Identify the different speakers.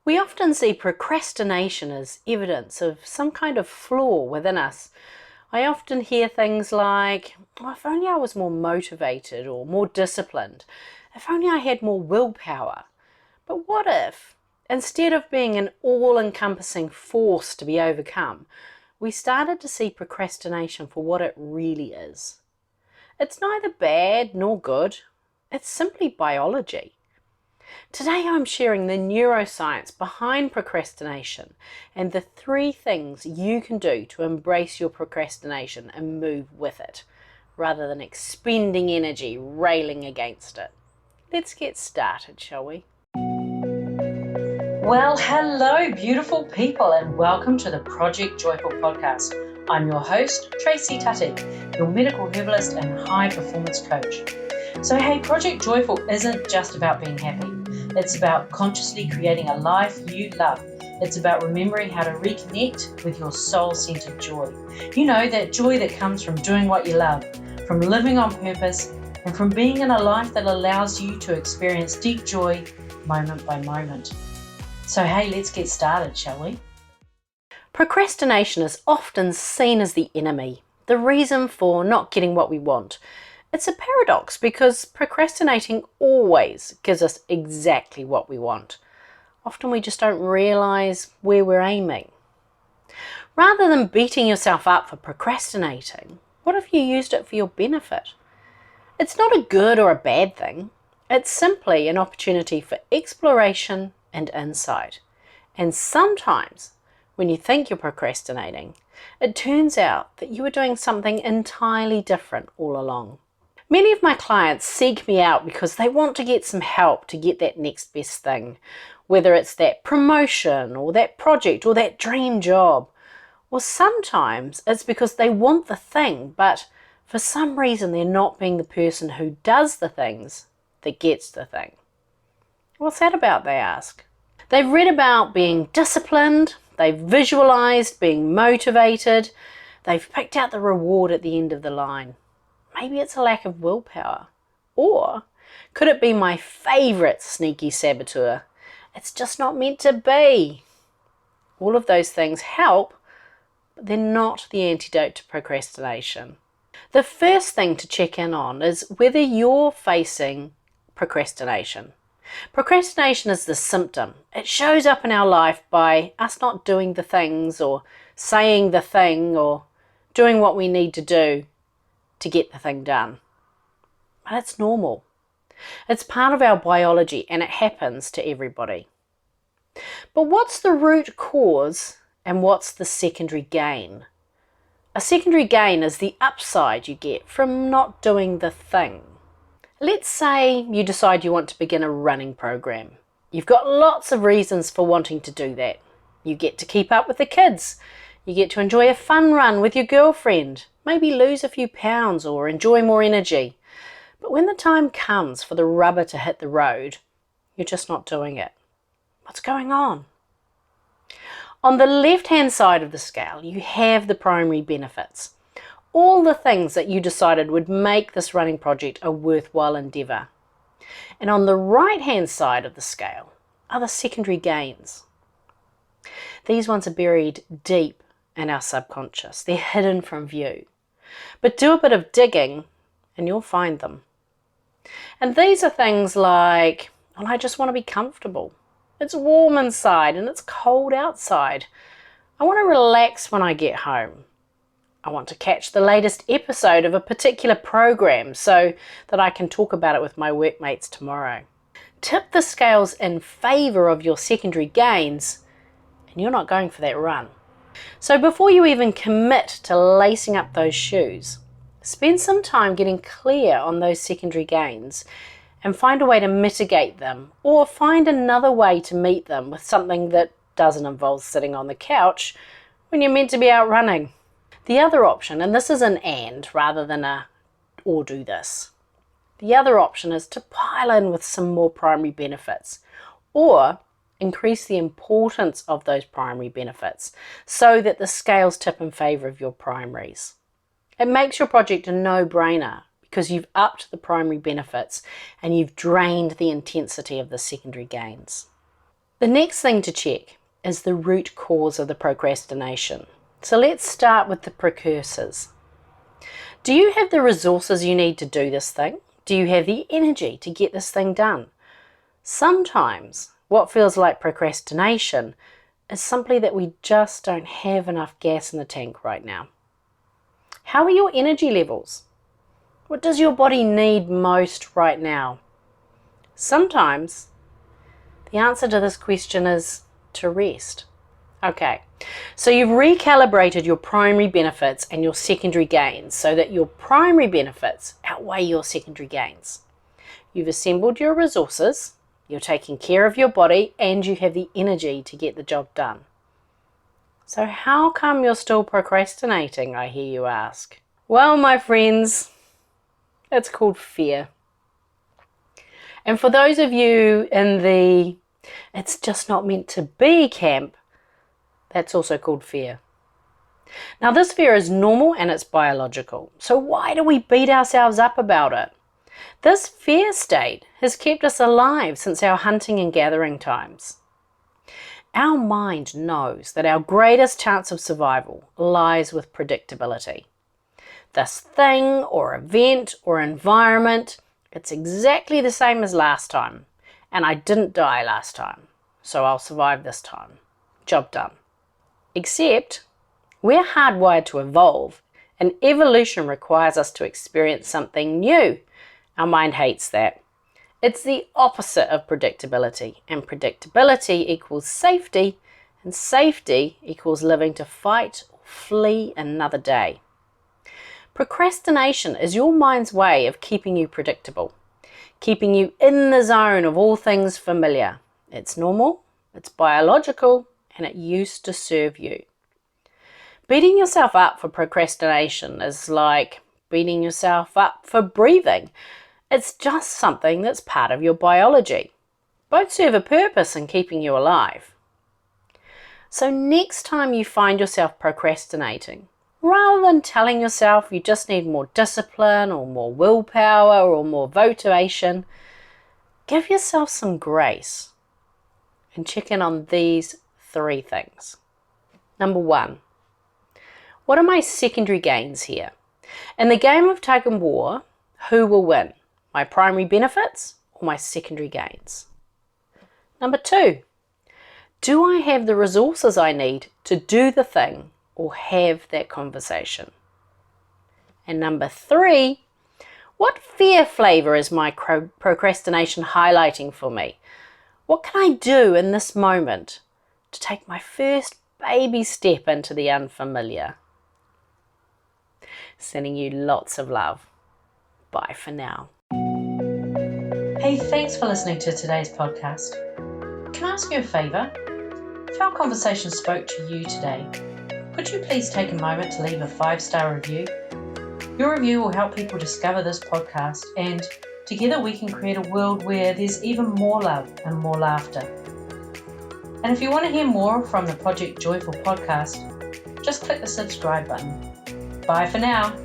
Speaker 1: We often see procrastination as evidence of some kind of flaw within us. I often hear things like, oh, if only I was more motivated or more disciplined, if only I had more willpower. But what if, instead of being an all-encompassing force to be overcome, we started to see procrastination for what it really is? It's neither bad nor good. It's simply biology. Today I'm sharing the neuroscience behind procrastination and the 3 things you can do to embrace your procrastination and move with it, rather than expending energy railing against it. Let's get started, shall we?
Speaker 2: Well, hello, beautiful people, and welcome to the Project Joyful podcast. I'm your host, Tracy Tutty, your medical herbalist and high performance coach. So, hey, Project Joyful isn't just about being happy. It's about consciously creating a life you love. It's about remembering how to reconnect with your soul-centered joy. You know, that joy that comes from doing what you love, from living on purpose, and from being in a life that allows you to experience deep joy moment by moment. So hey, let's get started, shall we?
Speaker 1: Procrastination is often seen as the enemy, the reason for not getting what we want. It's a paradox because procrastinating always gives us exactly what we want. Often we just don't realise where we're aiming. Rather than beating yourself up for procrastinating, what if you used it for your benefit? It's not a good or a bad thing. It's simply an opportunity for exploration and insight. And sometimes, when you think you're procrastinating, it turns out that you were doing something entirely different all along. Many of my clients seek me out because they want to get some help to get that next best thing, whether it's that promotion or that project or that dream job. Or sometimes it's because they want the thing, but for some reason they're not being the person who does the things that gets the thing. What's that about, they ask? They've read about being disciplined, they've visualized being motivated, they've picked out the reward at the end of the line. Maybe it's a lack of willpower. Or could it be my favorite sneaky saboteur? It's just not meant to be. All of those things help, but they're not the antidote to procrastination. The first thing to check in on is whether you're facing procrastination. Procrastination is the symptom. It shows up in our life by us not doing the things or saying the thing or doing what we need to do to get the thing done. But it's normal. It's part of our biology and it happens to everybody. But what's the root cause and what's the secondary gain? A secondary gain is the upside you get from not doing the thing. Let's say you decide you want to begin a running program. You've got lots of reasons for wanting to do that. You get to keep up with the kids. You get to enjoy a fun run with your girlfriend, maybe lose a few pounds or enjoy more energy. But when the time comes for the rubber to hit the road, you're just not doing it. What's going on? On the left-hand side of the scale, you have the primary benefits. All the things that you decided would make this running project a worthwhile endeavour. And on the right-hand side of the scale are the secondary gains. These ones are buried deep in our subconscious. They're hidden from view. But do a bit of digging and you'll find them. And these are things like, well, I just want to be comfortable. It's warm inside and it's cold outside. I want to relax when I get home. I want to catch the latest episode of a particular program so that I can talk about it with my workmates tomorrow. Tip the scales in favour of your secondary gains and you're not going for that run. So before you even commit to lacing up those shoes, spend some time getting clear on those secondary gains and find a way to mitigate them or find another way to meet them with something that doesn't involve sitting on the couch when you're meant to be out running. The other option, and this is an and rather than a or do this, the other option is to pile in with some more primary benefits or increase the importance of those primary benefits so that the scales tip in favour of your primaries. It makes your project a no-brainer because you've upped the primary benefits and you've drained the intensity of the secondary gains. The next thing to check is the root cause of the procrastination. So let's start with the precursors. Do you have the resources you need to do this thing? Do you have the energy to get this thing done? Sometimes what feels like procrastination is simply that we just don't have enough gas in the tank right now. How are your energy levels? What does your body need most right now? Sometimes the answer to this question is to rest. Okay, so you've recalibrated your primary benefits and your secondary gains so that your primary benefits outweigh your secondary gains. You've assembled your resources, you're taking care of your body, and you have the energy to get the job done. So how come you're still procrastinating, I hear you ask? Well, my friends, it's called fear. And for those of you in the "it's just not meant to be" camp, that's also called fear. Now, this fear is normal and it's biological. So why do we beat ourselves up about it? This fear state has kept us alive since our hunting and gathering times. Our mind knows that our greatest chance of survival lies with predictability. This thing or event or environment, it's exactly the same as last time. And I didn't die last time, so I'll survive this time. Job done. Except we're hardwired to evolve, and evolution requires us to experience something new. Our mind hates that. It's the opposite of predictability, and predictability equals safety, and safety equals living to fight or flee another day. Procrastination is your mind's way of keeping you predictable, keeping you in the zone of all things familiar. It's normal, it's biological, and it used to serve you. Beating yourself up for procrastination is like beating yourself up for breathing. It's just something that's part of your biology. Both serve a purpose in keeping you alive. So next time you find yourself procrastinating, rather than telling yourself you just need more discipline or more willpower or more motivation, give yourself some grace and check in on these 3 things. Number 1, what are my secondary gains here? In the game of tug and war, who will win? My primary benefits or my secondary gains? Number 2, do I have the resources I need to do the thing or have that conversation? And number 3, what fear flavor is my procrastination highlighting for me? What can I do in this moment to take my first baby step into the unfamiliar? Sending you lots of love. Bye for now.
Speaker 2: Hey, thanks for listening to today's podcast. Can I ask you a favour? If our conversation spoke to you today, could you please take a moment to leave a 5-star review? Your review will help people discover this podcast, and together we can create a world where there's even more love and more laughter. And if you want to hear more from the Project Joyful podcast, just click the subscribe button. Bye for now.